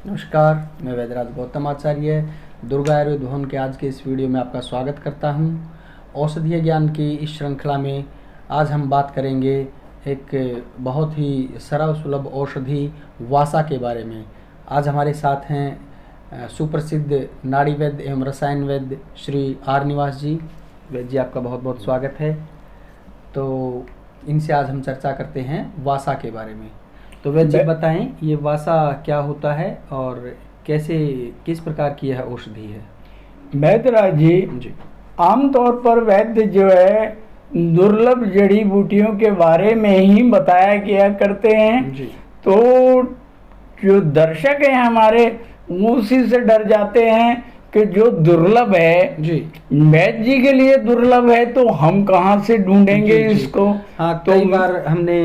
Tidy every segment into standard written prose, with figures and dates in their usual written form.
नमस्कार, मैं वैद्यराज गौतम आचार्य दुर्गा आयुर्वेद भवन के आज के इस वीडियो में आपका स्वागत करता हूं। औषधीय ज्ञान की इस श्रृंखला में आज हम बात करेंगे एक बहुत ही सरल सुलभ औषधि वासा के बारे में। आज हमारे साथ हैं सुप्रसिद्ध नाड़ी वैद्य एवं रसायन वैद्य श्री आर निवास जी। वैद्य जी, आपका बहुत बहुत स्वागत है। तो इनसे आज हम चर्चा करते हैं वासा के बारे में। तो वैद्य जी बताएं, ये वासा क्या होता है और कैसे किस प्रकार की यह औषधि है? वैद्यराज जी, आमतौर पर वैद्य जो है दुर्लभ जड़ी बूटियों के बारे में ही बताया किया करते हैं जी। तो जो दर्शक हैं हमारे वो उसी से डर जाते हैं कि जो दुर्लभ है जी, वैद्य जी के लिए दुर्लभ है तो हम कहाँ से ढूंढेंगे जी, जी। इसको। हाँ, तो कई बार हमने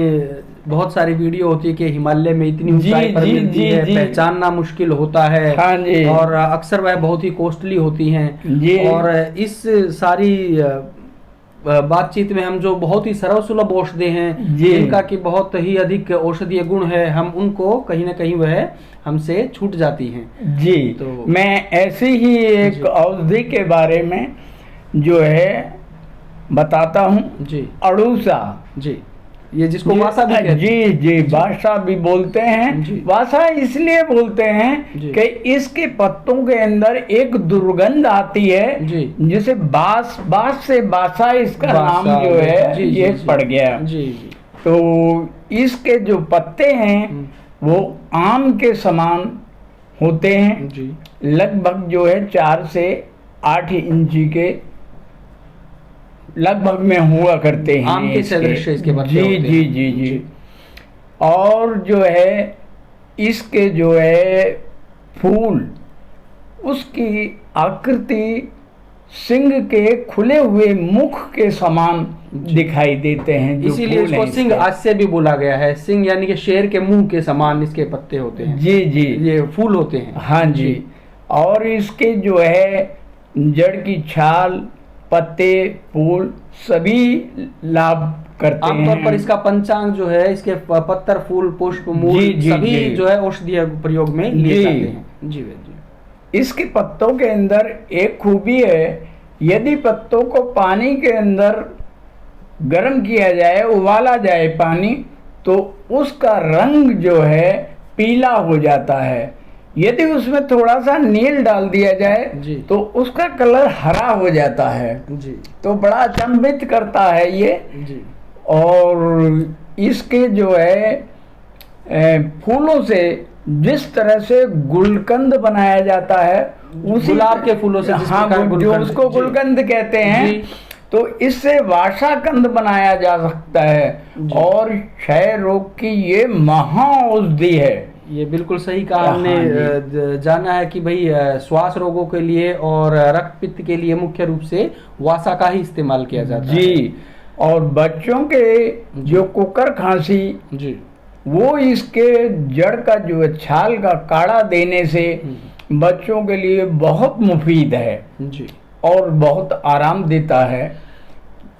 बहुत सारी वीडियो होती है कि हिमालय में इतनी ऊंचाई पर जी, मिलती जी, है, जी। पहचानना मुश्किल होता है। हाँ जी। और अक्सर वह बहुत ही कॉस्टली होती हैं। जी। और इस सारी बातचीत में हम जो बहुत ही सरल सुलभ औषधि हैं जी। जिनका कि बहुत ही अधिक औषधीय गुण है, हम उनको कहीं ना कहीं वह हमसे छूट जाती हैं। जी। तो मैं ऐसी ही एक औषधि के बारे में जो है बताता हूँ। जी अड़ूसा। जी, ये जिसको वासा भी कहते हैं। जी जी, वासा भी बोलते जी। हैं। वासा इसलिए बोलते हैं जी। कि इसके पत्तों के अंदर एक दुर्गंध आती है जी। जिसे बास से बासा इसका नाम वासा, जो है जी, जी, ये जी। पड़ गया। जी जी। तो इसके जो पत्ते हैं वो आम के समान होते हैं। जी लगभग जो है 4 से 8 इंची के लगभग में हुआ करते हैं। आम के सदृश इसके पत्ते जी होते जी हैं। जी जी। और जो है इसके जो है फूल, उसकी आकृति सिंह के खुले हुए मुख के समान दिखाई देते हैं। जो इसीलिए फूल इसको हैं सिंह इसके। हास्य भी बोला गया है। सिंह यानी कि शेर के मुंह के समान इसके पत्ते होते हैं। जी जी, ये फूल होते हैं। हाँ जी। और इसके जो है जड़ की छाल, पत्ते, फूल सभी लाभ करते हैं। आमतौर पर इसका पंचांग जो है, इसके पत्तर, फूल, पुष्प, मूल जी, जी, सभी जी। जो है औषधीय प्रयोग में लिए जी। जाते हैं। जी वैद्य जी। इसके पत्तों के अंदर एक खूबी है, यदि पत्तों को पानी के अंदर गर्म किया जाए, उबाला जाए पानी, तो उसका रंग जो है पीला हो जाता है। यदि उसमें थोड़ा सा नील डाल दिया जाए जी। तो उसका कलर हरा हो जाता है। जी तो बड़ा अचंभित करता है ये। जी। और इसके जो है फूलों से जिस तरह से गुलकंद बनाया जाता है, उसी गुलाब के फूलों से जिस हाँ, प्रकार जो गुलकंद, उसको जी। गुलकंद कहते हैं, जी। तो इससे वासाकंद बनाया जा सकता है। जी। और क्षय रोग की ये महा औषधि है। ये बिल्कुल सही कहा हाँ हमने। जी। जाना है कि भाई श्वास रोगों के लिए और रक्त पित्त के लिए मुख्य रूप से वासा का ही इस्तेमाल किया जाता है। जी। और बच्चों के जो कुकर खांसी, जी वो इसके जड़ का जो है छाल का काढ़ा देने से बच्चों के लिए बहुत मुफीद है जी। और बहुत आराम देता है।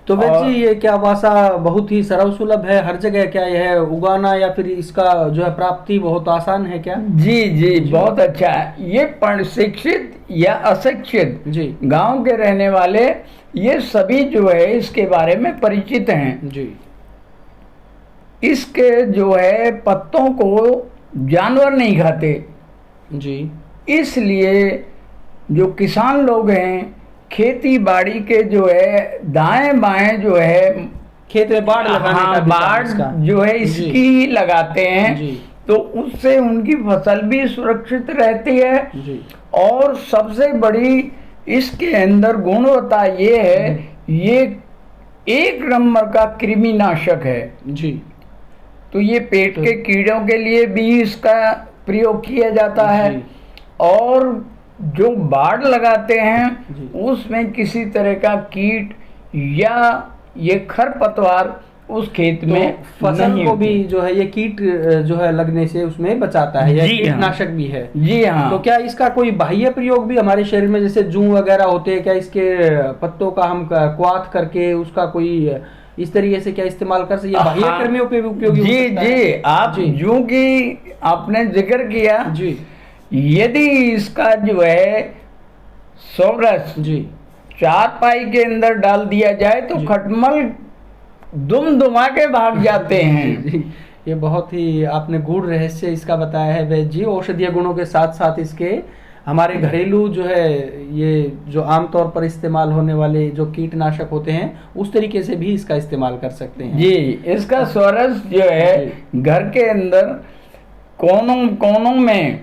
तो वैसे और- ये क्या वासा बहुत ही सरल सुलभ है हर जगह? क्या यह उगाना या फिर इसका जो है प्राप्ति बहुत आसान है क्या? जी जी, बहुत अच्छा है। ये शिक्षित या अशिक्षित जी गांव के रहने वाले ये सभी जो है इसके बारे में परिचित हैं। जी। इसके जो है पत्तों को जानवर नहीं खाते, जी इसलिए जो किसान लोग हैं खेती बाड़ी के जो है दाएं बाएं जो है खेत में बाढ़ लगाने का भी काम बाढ़ इसका। जो है जी। इसकी लगाते हैं। जी तो उससे उनकी फसल भी सुरक्षित रहती है। जी। और सबसे बड़ी इसके अंदर गुणवत्ता ये है, ये 1 नंबर का कृमिनाशक है। जी। तो ये पेट के कीड़ों के लिए भी इसका प्रयोग किया जाता है। जी। और जो बाड़ लगाते हैं जी। उसमें किसी तरह का कीट या ये खरपतवार उस खेत तो में फसल नहीं को होती। भी जो है ये कीट जो है लगने से उसमें बचाता है। यह जी हाँ। कीटनाशक भी है। जी हाँ। तो क्या इसका कोई बाह्य प्रयोग भी हमारे शरीर में, जैसे जूं वगैरह होते हैं, क्या इसके पत्तों का हम क्वाथ करके उसका कोई इस तरीके से क्या इस्तेमाल कर सकते? ये बाह्य कर्मियों पे भी उपयोगी हो जी सकता जी, है? आप जी। जूं की आपने जिक्र किया। जी यदि इसका जो है सोरस जी चारपाई के अंदर डाल दिया जाए तो खटमल दुम दुमा के भाग जाते हैं। जी, ये बहुत ही आपने गूढ़ रहस्य इसका बताया है वैद्य जी। औषधीय गुणों के साथ साथ इसके हमारे घरेलू जो है, ये जो आमतौर पर इस्तेमाल होने वाले जो कीटनाशक होते हैं उस तरीके से भी इसका इस्तेमाल कर सकते हैं। जी, इसका सोरस जो है घर के अंदर कोनों कोनों में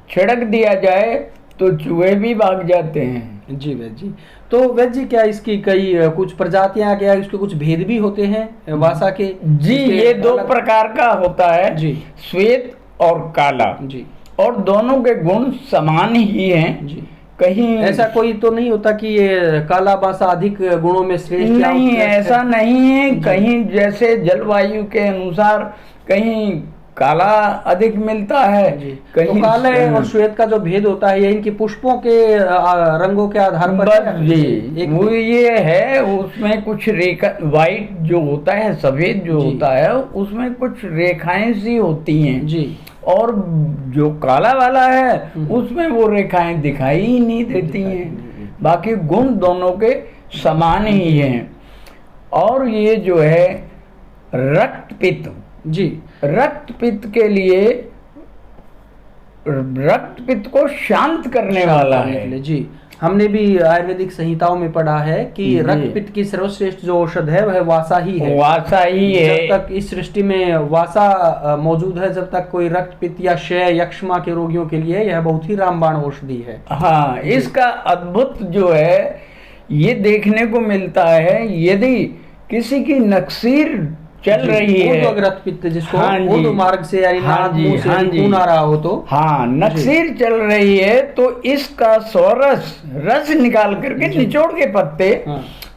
छिड़क दिया जाए तो चूहे भी भाग जाते हैं। जी वैद्य जी, तो वैद्य जी क्या इसकी कई कुछ प्रजातियां, क्या इसके कुछ भेद भी होते हैं वासा के? जी, ये दो प्रकार का होता है जी, श्वेत और काला जी, और दोनों के गुण समान ही हैं। जी, कहीं ऐसा कोई तो नहीं होता कि ये काला बासा अधिक गुणों में श्रेष्ठ? नहीं, ऐसा नहीं है। कहीं जैसे जलवायु के अनुसार कहीं काला अधिक मिलता है, तो काले और श्वेत का जो भेद होता है ये इनकी पुष्पों के रंगों के आधार पर बस जी, वो ये है उसमें कुछ रेखा, व्हाइट जो होता है, सफेद जो होता है उसमें कुछ रेखाएं सी होती हैं जी, और जो काला वाला है उसमें वो रेखाएं दिखाई ही नहीं देती हैं। बाकी गुण दोनों के समान ही हैं। और ये जो है रक्तपित्त जी, रक्तपित्त के लिए, रक्तपित्त को शांत करने वाला है। जी, हमने भी आयुर्वेदिक संहिताओं में पढ़ा है कि रक्तपित्त की सर्वश्रेष्ठ जो औषध है वह वासा ही है। वासा ही है। जब तक इस सृष्टि में वासा मौजूद है, जब तक कोई रक्तपित्त या क्षय यक्ष्मा के रोगियों के लिए यह बहुत ही रामबाण औषधि है। हाँ, इसका अद्भुत जो है ये देखने को मिलता है, यदि किसी की नक्सीर चल रही है, रक्तपित्त जिसको ऊर्ध्व मार्ग से यानी नाक मुंह से खून आ रहा हो तो, हाँ, नक्सीर चल रही है तो इसका सोरस रस निकाल करके निचोड़ के पत्ते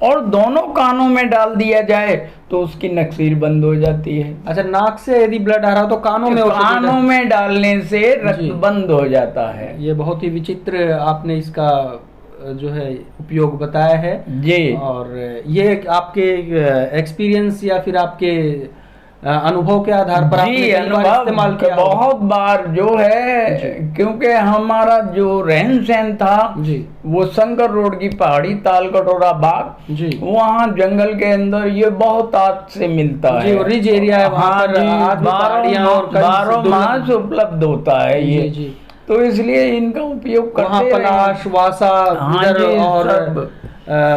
और दोनों कानों में डाल दिया जाए तो उसकी नक्सीर बंद हो जाती है। अच्छा, नाक से यदि ब्लड आ रहा हो तो कानों में डालने से रक्त बंद हो जाता है। ये बहुत ही विचित्र आपने इसका जो है उपयोग बताया है जी। और ये आपके एक्सपीरियंस या फिर आपके अनुभव के आधार पर आपने इस्तेमाल किया? बहुत बार जो है, क्योंकि हमारा जो रहन सहन था जी, वो शंकर रोड की पहाड़ी, ताल कटोरा बाग जी, वहाँ जंगल के अंदर ये बहुत आज से मिलता है। रिज एरिया है वहाँ पर, बारह मास उपलब्ध होता है ये जी। तो इसलिए इनका उपयोग करते हैं। पलाश, वासा और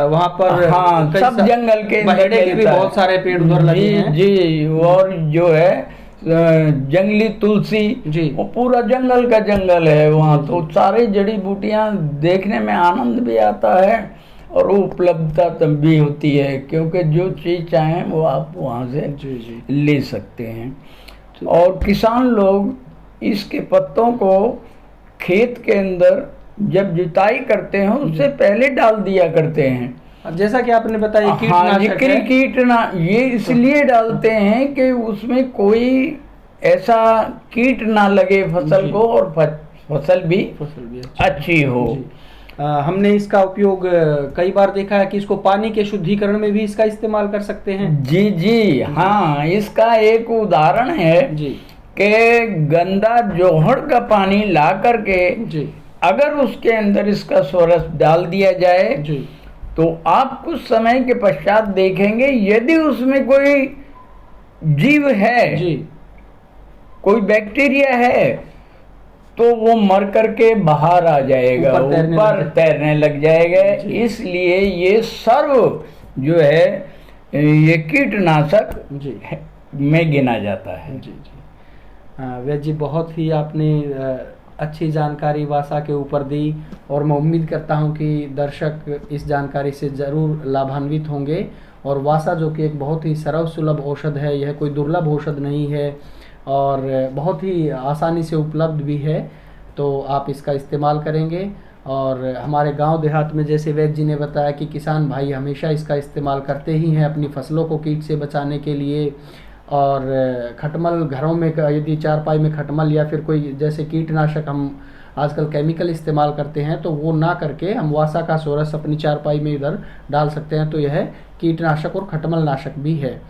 वहाँ पर सब जंगल के भी बहुत सारे पेड़ उधर लगे हैं जी। और जो है जंगली तुलसी जी, वो पूरा जंगल का जंगल है वहाँ, तो सारी जड़ी बूटियाँ देखने में आनंद भी आता है और उपलब्धता तब भी होती है, क्योंकि जो चीज चाहें वो आप वहाँ से जी ले सकते हैं। और किसान लोग इसके पत्तों को खेत के अंदर जब जुताई करते हैं उससे पहले डाल दिया करते हैं। जैसा कि आपने बताया ये इसलिए डालते हैं कि उसमें कोई ऐसा कीट ना लगे फसल को और फसल भी अच्छी हो। हमने इसका उपयोग कई बार देखा है कि इसको पानी के शुद्धिकरण में भी इसका इस्तेमाल कर सकते हैं। जी जी हाँ, इसका एक उदाहरण है जी कि गंदा जोहड़ का पानी ला करके जी, अगर उसके अंदर इसका सोरस डाल दिया जाए जी, तो आप कुछ समय के पश्चात देखेंगे यदि उसमें कोई जीव है जी, कोई बैक्टीरिया है, तो वो मर करके बाहर आ जाएगा, ऊपर तैरने लग जाएगा। इसलिए ये सर्व जो है ये कीटनाशक में गिना जाता है। जी जी, वैद्य जी बहुत ही आपने अच्छी जानकारी वासा के ऊपर दी और मैं उम्मीद करता हूं कि दर्शक इस जानकारी से ज़रूर लाभान्वित होंगे। और वासा जो कि एक बहुत ही सर्वसुलभ औषध है, यह कोई दुर्लभ औषध नहीं है और बहुत ही आसानी से उपलब्ध भी है, तो आप इसका इस्तेमाल करेंगे। और हमारे गांव देहात में जैसे वैद्य जी ने बताया कि किसान भाई हमेशा इसका इस्तेमाल करते ही हैं अपनी फसलों को कीट से बचाने के लिए। और खटमल घरों में यदि चारपाई में खटमल या फिर कोई जैसे कीटनाशक हम आजकल केमिकल इस्तेमाल करते हैं तो वो ना करके हम वासा का सोरस अपनी चारपाई में इधर डाल सकते हैं, तो यह कीटनाशक और खटमल नाशक भी है।